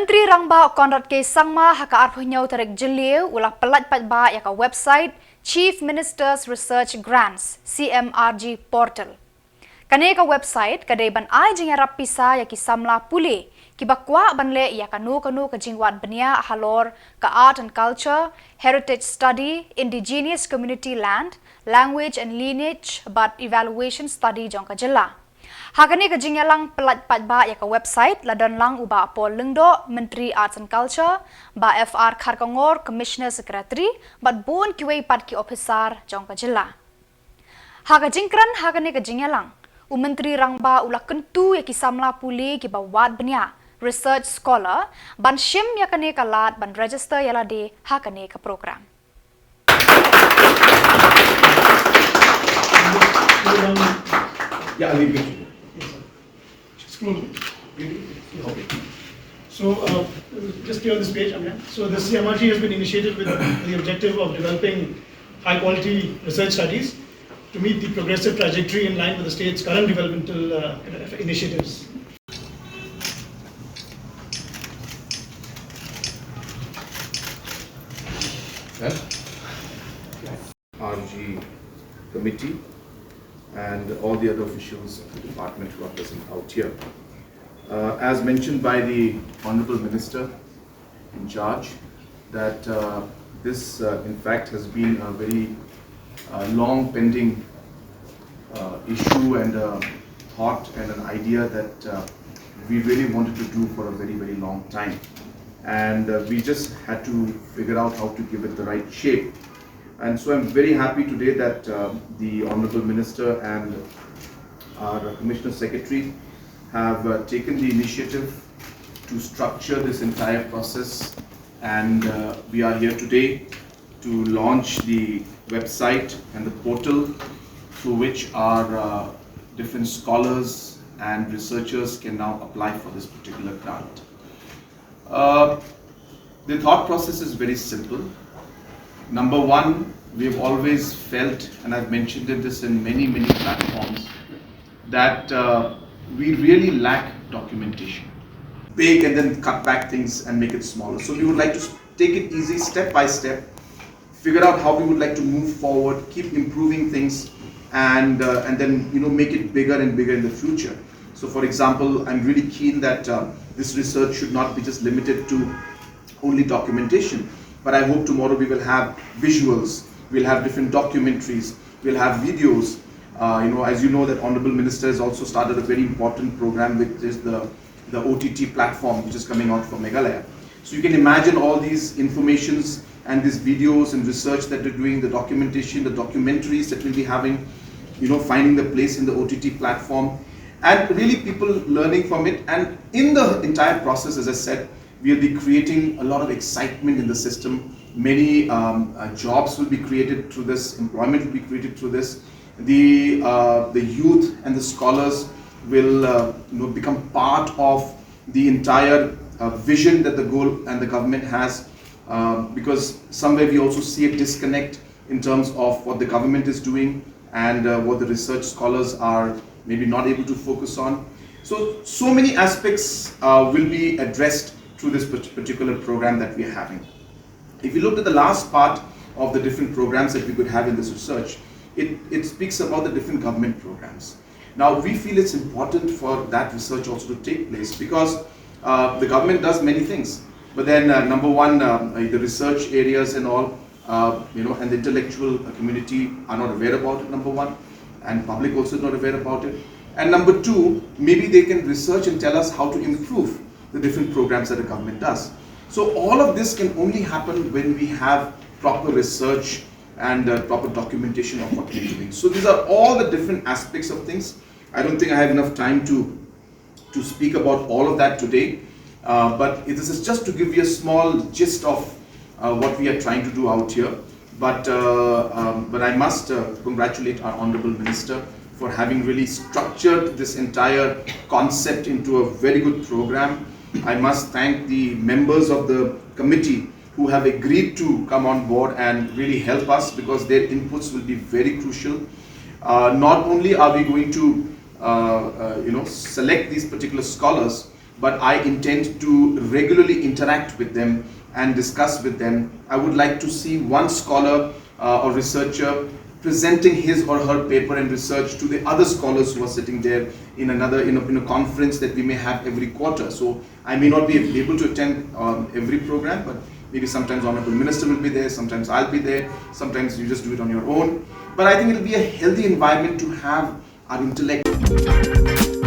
Myntri Rangbah konrat ke Sangma haka arpunyau tarik jeliu ulah pelat Paidbah yaka website Chief Minister's Research Grants Cmrg portal. Kane ka website kadai ban ai jingarap pisa yaki Samla puli kibakwa banle yaka kanu ka jingwat benia halor ka art and culture, heritage study, indigenous community land, language and lineage but evaluation study jong Khuborjylla. Hakani ka jingyalang pelat Paidbah yaka website ladon lang uba Pol Lengdo Myntri Arts and Culture ba FR Kharkongor Commissioner Secretary but bon kiwei padki officer jong Khuborjylla. Haka jingkran hakani ka jingyalang Myntri Rangbah ulah kentu yaki Samla puli ki ba wad benya research scholar ban shim yakane ka lat ban register yala de hakane ka program. Yeah, I'll leave it. Okay. So, just here on this page, so the Cmrg has been initiated with the objective of developing high-quality research studies to meet the progressive trajectory in line with the state's current developmental initiatives. RG committee and all the other officials of the department who are present out here. As mentioned by the Honorable Minister in charge, that this in fact has been a very long pending issue and a thought and an idea that we really wanted to do for a very, very long time. And we just had to figure out how to give it the right shape. And so I'm very happy today that the Honorable Minister and our Commissioner Secretary have taken the initiative to structure this entire process, and we are here today to launch the website and the portal through which our different scholars and researchers can now apply for this particular grant. The thought process is very simple. Number one, we have always felt, and I've mentioned this in many platforms, that we really lack documentation. Big and then cut back things and make it smaller. So we would like to take it easy, step by step, figure out how we would like to move forward, keep improving things, and then make it bigger and bigger in the future. So for example, I'm really keen that this research should not be just limited to only documentation, but I hope tomorrow we will have visuals, we'll have different documentaries, we'll have videos. As you know, that Honorable Minister has also started a very important program, which is the OTT platform, which is coming out for Meghalaya. So you can imagine all these informations and these videos and research that we're doing, the documentation, the documentaries that we'll be having, finding the place in the OTT platform, and really people learning from it. And in the entire process, as I said, we'll be creating a lot of excitement in the system. Many jobs will be created through this, employment will be created through this. The youth and the scholars will become part of the entire vision that the goal and the government has, because somewhere we also see a disconnect in terms of what the government is doing and what the research scholars are maybe not able to focus on. So many aspects will be addressed through this particular program that we are having. If you look at the last part of the different programs that we could have in this research, it speaks about the different government programs. Now we feel it's important for that research also to take place, because the government does many things, but then number one, the research areas and all, and the intellectual community are not aware about it, number one, and public also is not aware about it. And number two, maybe they can research and tell us how to improve the different programs that the government does. So all of this can only happen when we have proper research and proper documentation of what we're doing. So these are all the different aspects of things. I don't think I have enough time to speak about all of that today, but this is just to give you a small gist of what we are trying to do out here. But I must congratulate our Honorable Minister for having really structured this entire concept into a very good program. I must thank the members of the committee who have agreed to come on board and really help us, because their inputs will be very crucial. Not only are we going to select these particular scholars, but I intend to regularly interact with them and discuss with them. I would like to see one scholar or researcher presenting his or her paper and research to the other scholars who are sitting there in a conference that we may have every quarter. So I may not be able to attend every program, but maybe sometimes Honorable Minister will be there, sometimes I'll be there, sometimes you just do it on your own. But I think it'll be a healthy environment to have our intellect.